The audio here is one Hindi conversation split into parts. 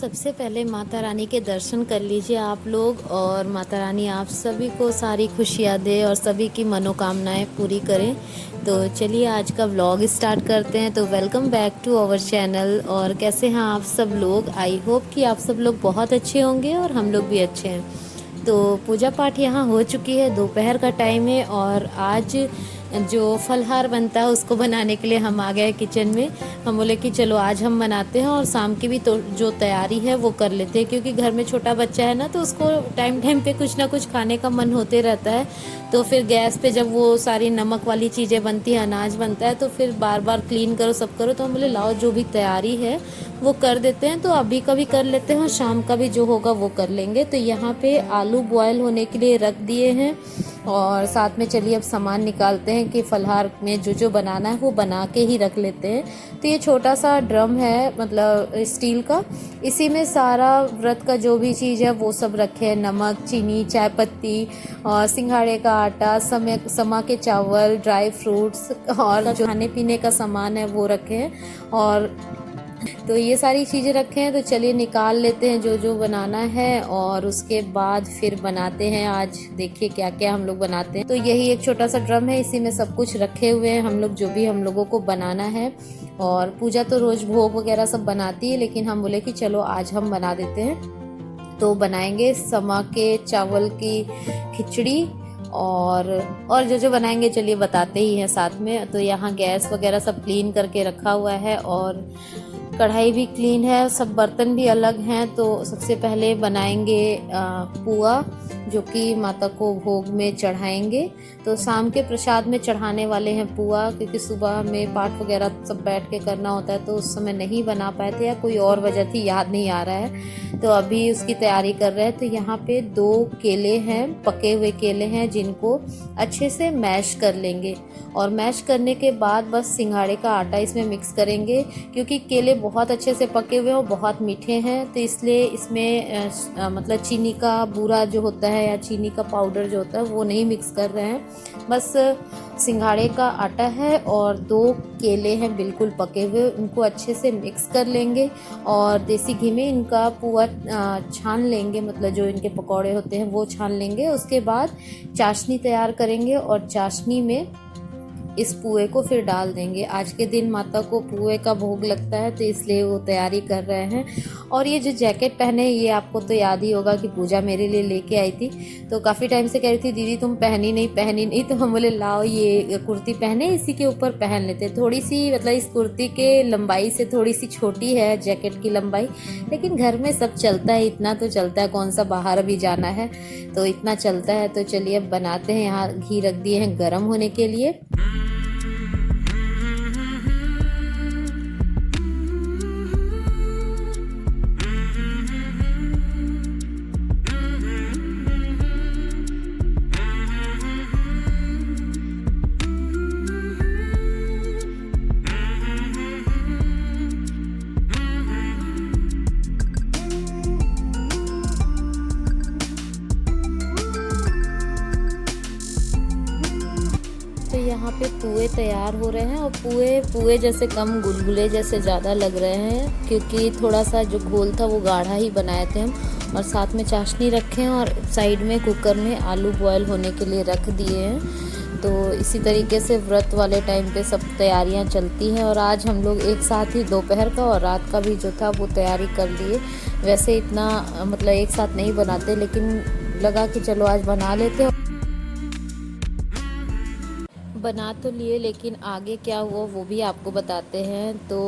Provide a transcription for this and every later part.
सबसे पहले माता रानी के दर्शन कर लीजिए आप लोग, और माता रानी आप सभी को सारी खुशियाँ दे और सभी की मनोकामनाएं पूरी करें। तो चलिए आज का व्लॉग स्टार्ट करते हैं। तो welcome back to our channel. और कैसे हैं आप सब लोग? आई होप कि आप सब लोग बहुत अच्छे होंगे और हम लोग भी अच्छे हैं। तो पूजा पाठ यहाँ हो चुकी है, दोपहर का टाइम है और आज जो फलहार बनता है उसको बनाने के लिए हम आ गए किचन में। हम बोले कि चलो आज हम बनाते हैं और शाम की भी तो जो तैयारी है वो कर लेते हैं, क्योंकि घर में छोटा बच्चा है ना, तो उसको टाइम टाइम पे कुछ ना कुछ खाने का मन होते रहता है। तो फिर गैस पे जब वो सारी नमक वाली चीज़ें बनती है, अनाज बनता है, तो फिर बार बार क्लीन करो सब करो। तो हम बोले लाओ जो भी तैयारी है वो कर देते हैं। तो अभी का भी कर लेते हैं और शाम का भी जो होगा वो कर लेंगे। तो यहाँ पे आलू बॉयल होने के लिए रख दिए हैं और साथ में चलिए अब सामान निकालते हैं कि फलहार में जो जो बनाना है वो बना के ही रख लेते हैं। तो ये छोटा सा ड्रम है, मतलब स्टील का, इसी में सारा व्रत का जो भी चीज़ है वो सब रखे हैं। नमक, चीनी, चाय पत्ती और सिंघाड़े का आटा, समा के चावल, ड्राई फ्रूट्स और जो खाने पीने का सामान है वो रखे हैं। और तो ये सारी चीज़ें रखे हैं। तो चलिए निकाल लेते हैं जो जो बनाना है और उसके बाद फिर बनाते हैं। आज देखिए क्या क्या हम लोग बनाते हैं। तो यही एक छोटा सा ड्रम है, इसी में सब कुछ रखे हुए हैं हम लोग, जो भी हम लोगों को बनाना है। और पूजा तो रोज़ भोग वगैरह सब बनाती है, लेकिन हम बोले कि चलो आज हम बना देते हैं। तो बनाएंगे समा के चावल की खिचड़ी और जो जो बनाएंगे चलिए बताते ही हैं साथ में। तो यहाँ गैस वगैरह सब क्लीन करके रखा हुआ है और कढ़ाई भी क्लीन है, सब बर्तन भी अलग हैं। तो सबसे पहले बनाएंगे पुआ, जो कि माता को भोग में चढ़ाएंगे। तो शाम के प्रसाद में चढ़ाने वाले हैं पुआ, क्योंकि सुबह में पाठ वगैरह सब बैठ के करना होता है, तो उस समय नहीं बना पाए थे या कोई और वजह थी, याद नहीं आ रहा है। तो अभी उसकी तैयारी कर रहे हैं। तो यहाँ पे 2 केले हैं, पके हुए केले हैं, जिनको अच्छे से मैश कर लेंगे। और मैश करने के बाद बस सिंघाड़े का आटा इसमें मिक्स करेंगे, क्योंकि केले बहुत अच्छे से पके हुए हैं और बहुत मीठे हैं। तो इसलिए इसमें मतलब चीनी का बूरा जो होता है या चीनी का पाउडर जो होता है वो नहीं मिक्स कर रहे हैं। बस सिंघाड़े का आटा है और 2 केले हैं बिल्कुल पके हुए, उनको अच्छे से मिक्स कर लेंगे और देसी घी में इनका पुआ छान लेंगे, मतलब जो इनके पकौड़े होते हैं वो छान लेंगे। उसके बाद चाशनी तैयार करेंगे और चाशनी में इस पुए को फिर डाल देंगे। आज के दिन माता को पुए का भोग लगता है, तो इसलिए वो तैयारी कर रहे हैं। और ये जो जैकेट पहने, ये आपको तो याद ही होगा कि पूजा मेरे लिए लेके आई थी। तो काफ़ी टाइम से कह रही थी दीदी तुम पहनी नहीं। तो हम बोले लाओ ये कुर्ती पहने, इसी के ऊपर पहन लेते। थोड़ी सी मतलब इस कुर्ती के लंबाई से थोड़ी सी छोटी है जैकेट की लंबाई, लेकिन घर में सब चलता है, इतना तो चलता है, कौन सा बाहर भी जाना है, तो इतना चलता है। तो चलिए अब बनाते हैं। यहाँ घी रख दिए हैं गर्म होने के लिए। तो यहाँ पे पुए तैयार हो रहे हैं और पुए जैसे कम गुलगुले जैसे ज़्यादा लग रहे हैं, क्योंकि थोड़ा सा जो घोल था वो गाढ़ा ही बनाए थे हम। और साथ में चाशनी रखे हैं और साइड में कुकर में आलू बॉयल होने के लिए रख दिए हैं। तो इसी तरीके से व्रत वाले टाइम पे सब तैयारियां चलती हैं। और आज हम लोग एक साथ ही दोपहर का और रात का भी जो था वो तैयारी कर लिए। वैसे इतना मतलब एक साथ नहीं बनाते, लेकिन लगा कि चलो आज बना लेते हैं। बना तो लिए, लेकिन आगे क्या हुआ वो भी आपको बताते हैं। तो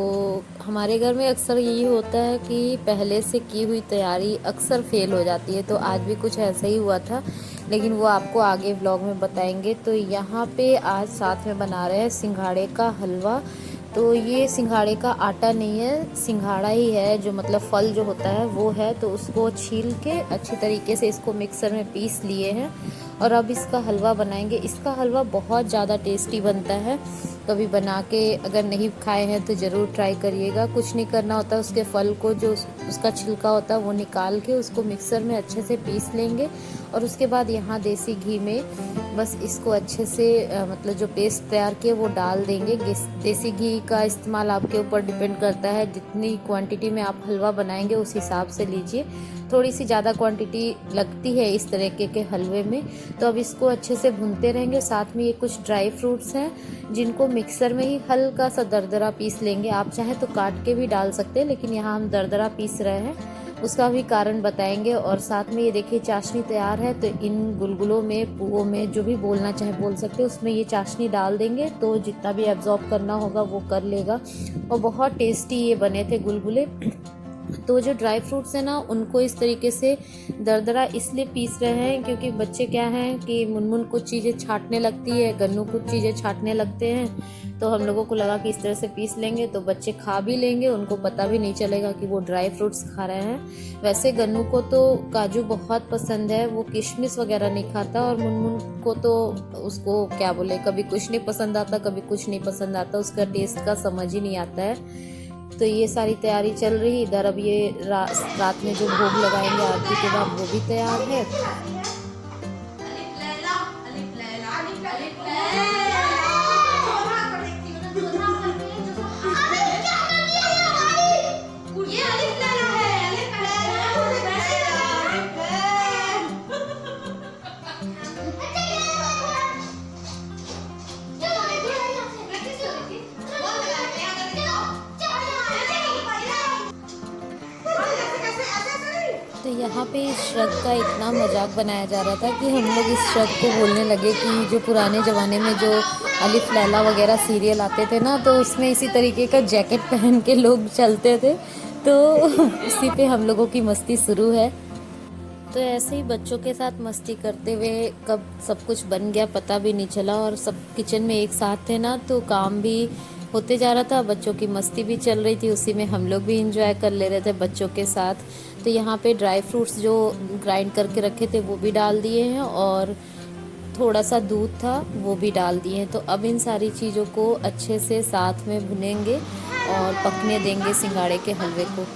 हमारे घर में अक्सर यही होता है कि पहले से की हुई तैयारी अक्सर फेल हो जाती है। तो आज भी कुछ ऐसा ही हुआ था, लेकिन वो आपको आगे व्लॉग में बताएंगे। तो यहाँ पे आज साथ में बना रहे हैं सिंघाड़े का हलवा। तो ये सिंघाड़े का आटा नहीं है, सिंघाड़ा ही है, जो मतलब फल जो होता है वो है। तो उसको छील के अच्छी तरीके से इसको मिक्सर में पीस लिए हैं और अब इसका हलवा बनाएंगे। इसका हलवा बहुत ज़्यादा टेस्टी बनता है कभी बना के अगर नहीं खाए हैं तो ज़रूर ट्राई करिएगा। कुछ नहीं करना होता, उसके फल को जो उसका छिलका होता है वो निकाल के उसको मिक्सर में अच्छे से पीस लेंगे और उसके बाद यहाँ देसी घी में बस इसको अच्छे से मतलब जो पेस्ट तैयार किए वो डाल देंगे। देसी घी का इस्तेमाल आपके ऊपर डिपेंड करता है, जितनी क्वांटिटी में आप हलवा बनाएंगे उस हिसाब से लीजिए। थोड़ी सी ज़्यादा क्वांटिटी लगती है इस तरीके के हलवे में। तो अब इसको अच्छे से भूनते रहेंगे। साथ में ये कुछ ड्राई फ्रूट्स हैं जिनको मिक्सर में ही हल्का सा दरदरा पीस लेंगे। आप चाहें तो काट के भी डाल सकते हैं, लेकिन यहाँ हम दरदरा पीस रहे हैं, उसका भी कारण बताएंगे। और साथ में ये देखिए चाशनी तैयार है, तो इन गुलगुलों में, पुओं में, जो भी बोलना चाहे बोल सकते हैं, उसमें ये चाशनी डाल देंगे तो जितना भी एब्जॉर्ब करना होगा वो कर लेगा। और बहुत टेस्टी ये बने थे गुलगुले। तो जो ड्राई फ्रूट्स हैं ना, उनको इस तरीके से दरदरा इसलिए पीस रहे हैं क्योंकि बच्चे क्या हैं कि मुनमुन कुछ चीज़ें छांटने लगती है, गन्नू कुछ चीज़ें छांटने लगते हैं। तो हम लोगों को लगा कि इस तरह से पीस लेंगे तो बच्चे खा भी लेंगे, उनको पता भी नहीं चलेगा कि वो ड्राई फ्रूट्स खा रहे हैं। वैसे गन्नू को तो काजू बहुत पसंद है, वो किशमिश वगैरह नहीं खाता। और मुनमुन को तो उसको क्या बोले, कभी कुछ नहीं पसंद आता, कभी कुछ नहीं पसंद आता, उसका टेस्ट का समझ ही नहीं आता है। तो ये सारी तैयारी चल रही इधर। अब ये रात में जो भोग लगाएंगे आरती के बाद, वो भी तैयार है। तो यहाँ पे इस श्रग का इतना मजाक बनाया जा रहा था कि हम लोग इस श्रग को बोलने लगे कि जो पुराने ज़माने में जो अलिफ लैला वगैरह सीरियल आते थे ना, तो उसमें इसी तरीके का जैकेट पहन के लोग चलते थे। तो उसी पे हम लोगों की मस्ती शुरू है। तो ऐसे ही बच्चों के साथ मस्ती करते हुए कब सब कुछ बन गया पता भी नहीं चला। और सब किचन में एक साथ थे ना, तो काम भी होते जा रहा था, बच्चों की मस्ती भी चल रही थी, उसी में हम लोग भी इंजॉय कर ले रहे थे बच्चों के साथ। तो यहाँ पे ड्राई फ्रूट्स जो ग्राइंड करके रखे थे वो भी डाल दिए हैं और थोड़ा सा दूध था वो भी डाल दिए हैं। तो अब इन सारी चीज़ों को अच्छे से साथ में भुनेंगे और पकने देंगे सिंघाड़े के हलवे को।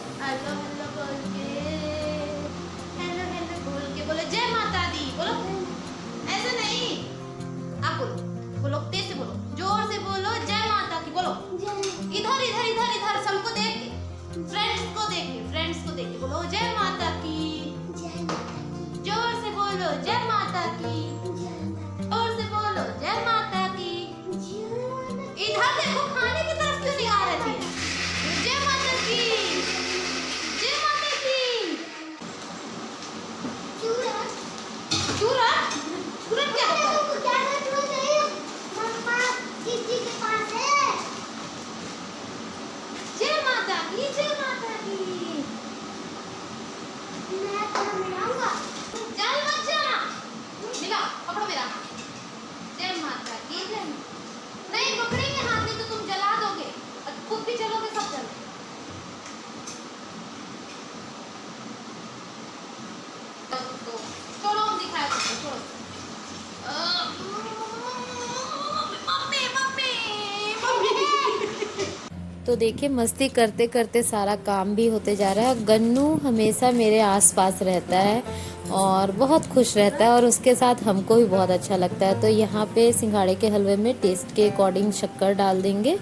तो देखिए मस्ती करते करते सारा काम भी होते जा रहा है। गन्नू हमेशा मेरे आसपास रहता है और बहुत खुश रहता है और उसके साथ हमको भी बहुत अच्छा लगता है। तो यहाँ पे सिंघाड़े के हलवे में टेस्ट के अकॉर्डिंग शक्कर डाल देंगे।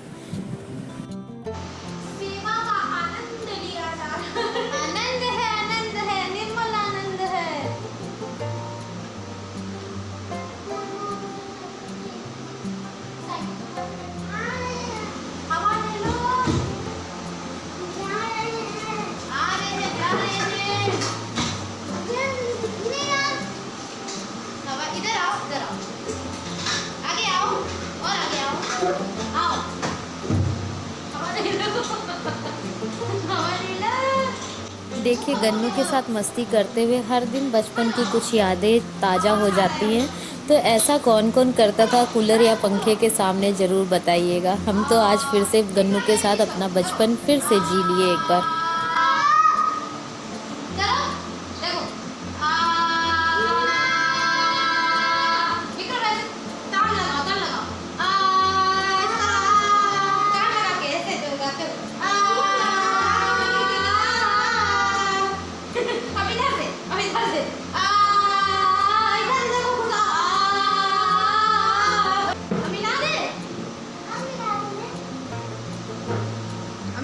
देखिए गन्नू के साथ मस्ती करते हुए हर दिन बचपन की कुछ यादें ताज़ा हो जाती हैं। तो ऐसा कौन कौन करता था कूलर या पंखे के सामने, ज़रूर बताइएगा। हम तो आज फिर से गन्नू के साथ अपना बचपन फिर से जी लिए एक बार।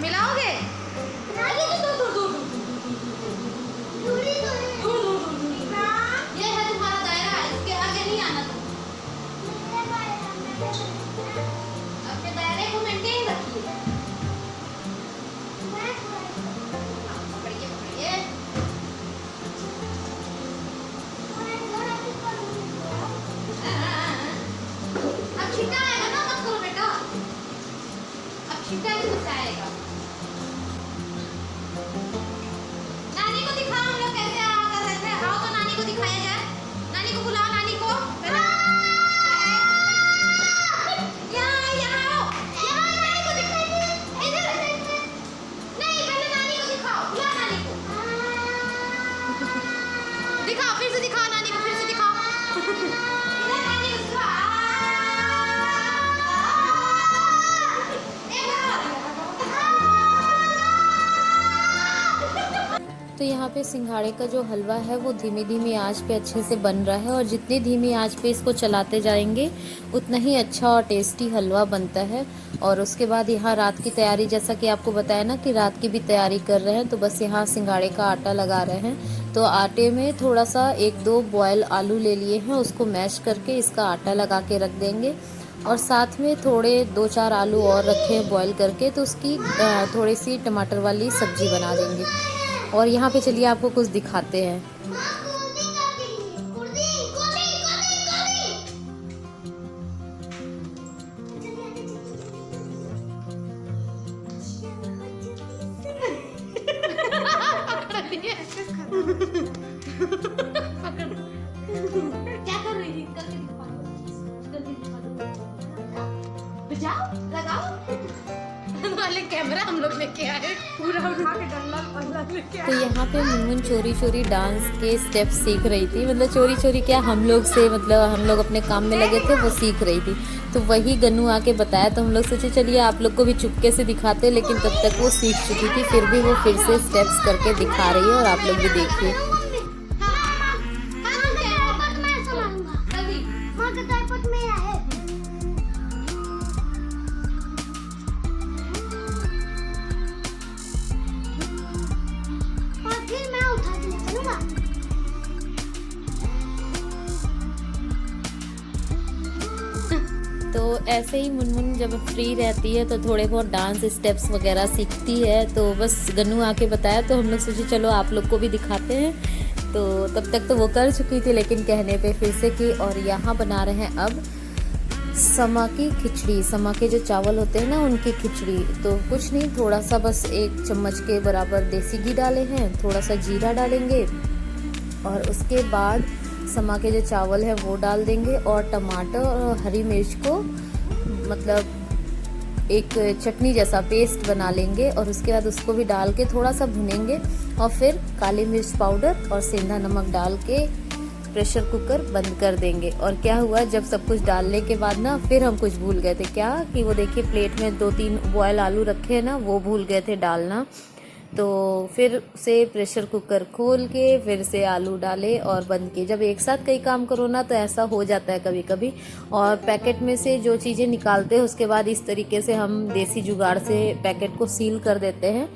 मिलाओगे? ये है तुम्हारा दायरा, इसके आगे नहीं आना तुम। अपने दायरे को मेंटेन रखिए। पकड़िए पकड़िए। अब छिटा आएगा ना, मत करो बेटा। अब छिटा ही गुस्सा आएगा। नानी को दिखाओ हम लोग कैसे कर रहे थे। आओ तो नानी को दिखाया जाए। नानी को बुलाओ, नानी को। दिखाओ, फिर से दिखाओ नानी को, फिर से दिखाओ। इधर नानी को दिखाओ। तो यहाँ पे सिंघाड़े का जो हलवा है वो धीमी धीमी आंच पे अच्छे से बन रहा है, और जितनी धीमी आंच पे इसको चलाते जाएंगे उतना ही अच्छा और टेस्टी हलवा बनता है। और उसके बाद यहाँ रात की तैयारी, जैसा कि आपको बताया ना कि रात की भी तैयारी कर रहे हैं, तो बस यहाँ सिंघाड़े का आटा लगा रहे हैं। तो आटे में थोड़ा सा 1-2 बॉयल आलू ले लिए हैं, उसको मैश करके इसका आटा लगा के रख देंगे। और साथ में थोड़े 2-4 आलू और रखे हैं बॉयल करके, तो उसकी थोड़ी सी टमाटर वाली सब्जी बना देंगे। और यहाँ पे चलिए आपको कुछ दिखाते हैं। क्या कर रही थी? करके दिखा दो। जाओ, लगाओ। वाले कैमरा हम लोग लेके आए, पूरा उठा के डंडा लेके आए। तो यहाँ पे मुनमुन चोरी चोरी डांस के स्टेप सीख रही थी, मतलब चोरी चोरी क्या, हम लोग से, मतलब हम लोग अपने काम में लगे थे, वो सीख रही थी। तो वही गन्नू आके बताया, तो हम लोग सोचे चलिए आप लोग को भी चुपके से दिखाते, लेकिन तब तक वो सीख चुकी थी। फिर भी वो फिर से स्टेप्स करके दिखा रही है, और आप लोग भी देखिए। तो ऐसे ही मुनमुन जब फ्री रहती है तो थोड़े बहुत डांस स्टेप्स वगैरह सीखती है। तो बस गन्नू आके बताया, तो हम लोग सोचे चलो आप लोग को भी दिखाते हैं। तो तब तक तो वो कर चुकी थी, लेकिन कहने पे फिर से की। और यहाँ बना रहे हैं अब समा की खिचड़ी, समा के जो चावल होते हैं ना उनकी खिचड़ी। तो कुछ नहीं, थोड़ा सा बस 1 चम्मच के बराबर देसी घी डाले हैं, थोड़ा सा जीरा डालेंगे, और उसके बाद समा के जो चावल है वो डाल देंगे, और टमाटर और हरी मिर्च को मतलब एक चटनी जैसा पेस्ट बना लेंगे, और उसके बाद उसको भी डाल के थोड़ा सा भुनेंगे, और फिर काली मिर्च पाउडर और सेंधा नमक डाल के प्रेशर कुकर बंद कर देंगे। और क्या हुआ, जब सब कुछ डालने के बाद ना फिर हम कुछ भूल गए थे। क्या कि वो देखिए प्लेट में 2-3 बॉयल आलू रखे हैं ना, वो भूल गए थे डालना। तो फिर से प्रेशर कुकर खोल के फिर से आलू डाले और बंद किए। जब एक साथ कई काम करो ना तो ऐसा हो जाता है कभी कभी। और पैकेट में से जो चीज़ें निकालते हैं उसके बाद इस तरीके से हम देसी जुगाड़ से पैकेट को सील कर देते हैं,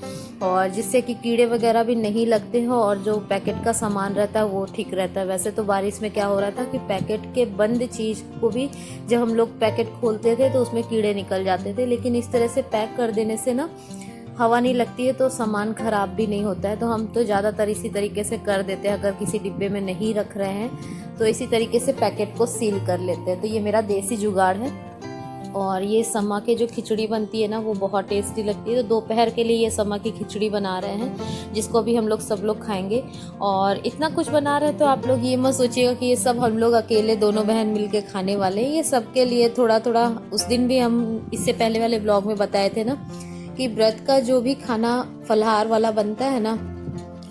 और जिससे कि कीड़े वगैरह भी नहीं लगते हैं, और जो पैकेट का सामान रहता है वो ठीक रहता है। वैसे तो बारिश में क्या हो रहा था कि पैकेट के बंद चीज़ को भी जब हम लोग पैकेट खोलते थे तो उसमें कीड़े निकल जाते थे, लेकिन इस तरह से पैक कर देने से ना हवा नहीं लगती है तो सामान ख़राब भी नहीं होता है। तो हम तो ज़्यादातर इसी तरीके से कर देते हैं, अगर किसी डिब्बे में नहीं रख रहे हैं तो इसी तरीके से पैकेट को सील कर लेते हैं। तो ये मेरा देसी जुगाड़ है। और ये समा के जो खिचड़ी बनती है ना वो बहुत टेस्टी लगती है। तो दोपहर के लिए ये समा की खिचड़ी बना रहे हैं, जिसको भी हम लोग सब लोग खाएंगे। और इतना कुछ बना रहे हैं तो आप लोग ये मत सोचिएगा कि ये सब हम लोग अकेले दोनों बहन मिलके खाने वाले हैं। ये सबके लिए थोड़ा थोड़ा, उस दिन भी हम इससे पहले वाले ब्लॉग में बताए थे ना कि व्रत का जो भी खाना फलाहार वाला बनता है ना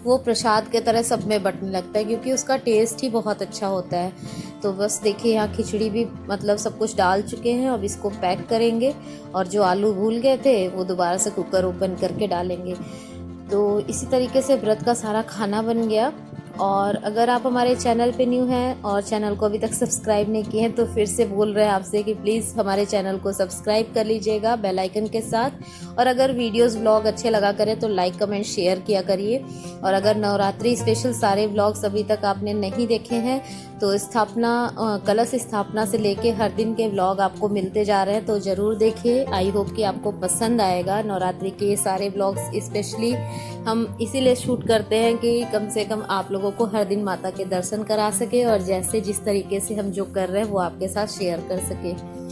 वो प्रसाद के तरह सब में बंटने लगता है, क्योंकि उसका टेस्ट ही बहुत अच्छा होता है। तो बस देखिए यहाँ खिचड़ी भी मतलब सब कुछ डाल चुके हैं। अब इसको पैक करेंगे, और जो आलू भूल गए थे वो दोबारा से कुकर ओपन करके डालेंगे। तो इसी तरीके से व्रत का सारा खाना बन गया। और अगर आप हमारे चैनल पे न्यू हैं और चैनल को अभी तक सब्सक्राइब नहीं किए हैं तो फिर से बोल रहे हैं आपसे कि प्लीज़ हमारे चैनल को सब्सक्राइब कर लीजिएगा बेल आइकन के साथ। और अगर वीडियोस व्लॉग अच्छे लगा करें तो लाइक कमेंट शेयर किया करिए। और अगर नवरात्रि स्पेशल सारे व्लॉग्स अभी तक आपने नहीं देखे हैं तो कलश स्थापना से लेके हर दिन के व्लॉग आपको मिलते जा रहे हैं, तो ज़रूर देखिए। आई होप कि आपको पसंद आएगा। नवरात्रि के ये सारे व्लॉग्स स्पेशली हम इसीलिए शूट करते हैं कि कम से कम आप लोगों को हर दिन माता के दर्शन करा सके और जैसे जिस तरीके से हम जो कर रहे हैं वो आपके साथ शेयर कर सके।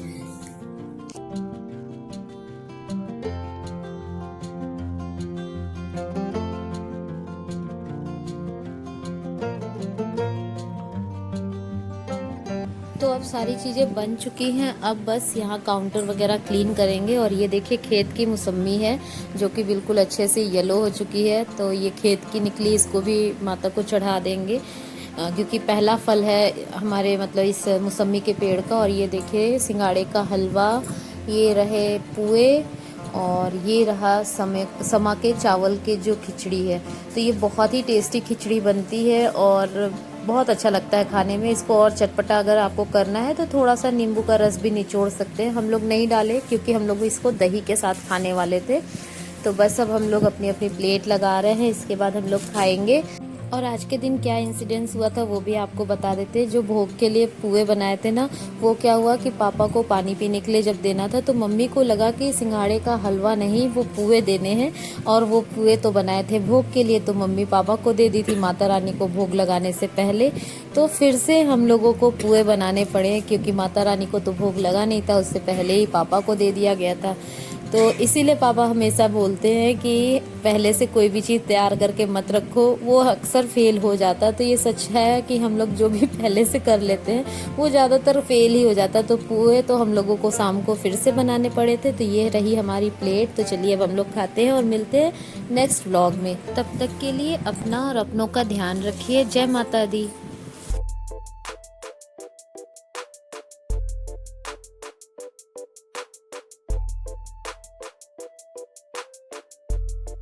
तो अब सारी चीज़ें बन चुकी हैं, अब बस यहाँ काउंटर वगैरह क्लीन करेंगे। और ये देखिए खेत की मौसम्मी है जो कि बिल्कुल अच्छे से येलो हो चुकी है, तो ये खेत की निकली, इसको भी माता को चढ़ा देंगे क्योंकि पहला फल है हमारे मतलब इस मौसम्मी के पेड़ का। और ये देखिए सिंगाड़े का हलवा, ये रहे पुए और ये रहा समा के चावल के जो खिचड़ी है। तो ये बहुत ही टेस्टी खिचड़ी बनती है और बहुत अच्छा लगता है खाने में। इसको और चटपटा अगर आपको करना है तो थोड़ा सा नींबू का रस भी निचोड़ सकते हैं। हम लोग नहीं डाले क्योंकि हम लोग इसको दही के साथ खाने वाले थे। तो बस अब हम लोग अपनी अपनी प्लेट लगा रहे हैं, इसके बाद हम लोग खाएंगे। और आज के दिन क्या इंसिडेंस हुआ था वो भी आपको बता देते। जो भोग के लिए पुए बनाए थे ना, वो क्या हुआ कि पापा को पानी पीने के लिए जब देना था तो मम्मी को लगा कि सिंघाड़े का हलवा नहीं वो पुए देने हैं, और वो पुए तो बनाए थे भोग के लिए, तो मम्मी पापा को दे दी थी माता रानी को भोग लगाने से पहले। तो फिर से हम लोगों को पुए बनाने पड़े क्योंकि माता रानी को तो भोग लगा नहीं था, उससे पहले ही पापा को दे दिया गया था। तो इसीलिए पापा हमेशा बोलते हैं कि पहले से कोई भी चीज़ तैयार करके मत रखो, वो अक्सर फेल हो जाता। तो ये सच है कि हम लोग जो भी पहले से कर लेते हैं वो ज़्यादातर फेल ही हो जाता। तो पुए तो हम लोगों को शाम को फिर से बनाने पड़े थे। तो ये रही हमारी प्लेट। तो चलिए अब हम लोग खाते हैं और मिलते हैं नेक्स्ट व्लॉग में। तब तक के लिए अपना और अपनों का ध्यान रखिए। जय माता दी।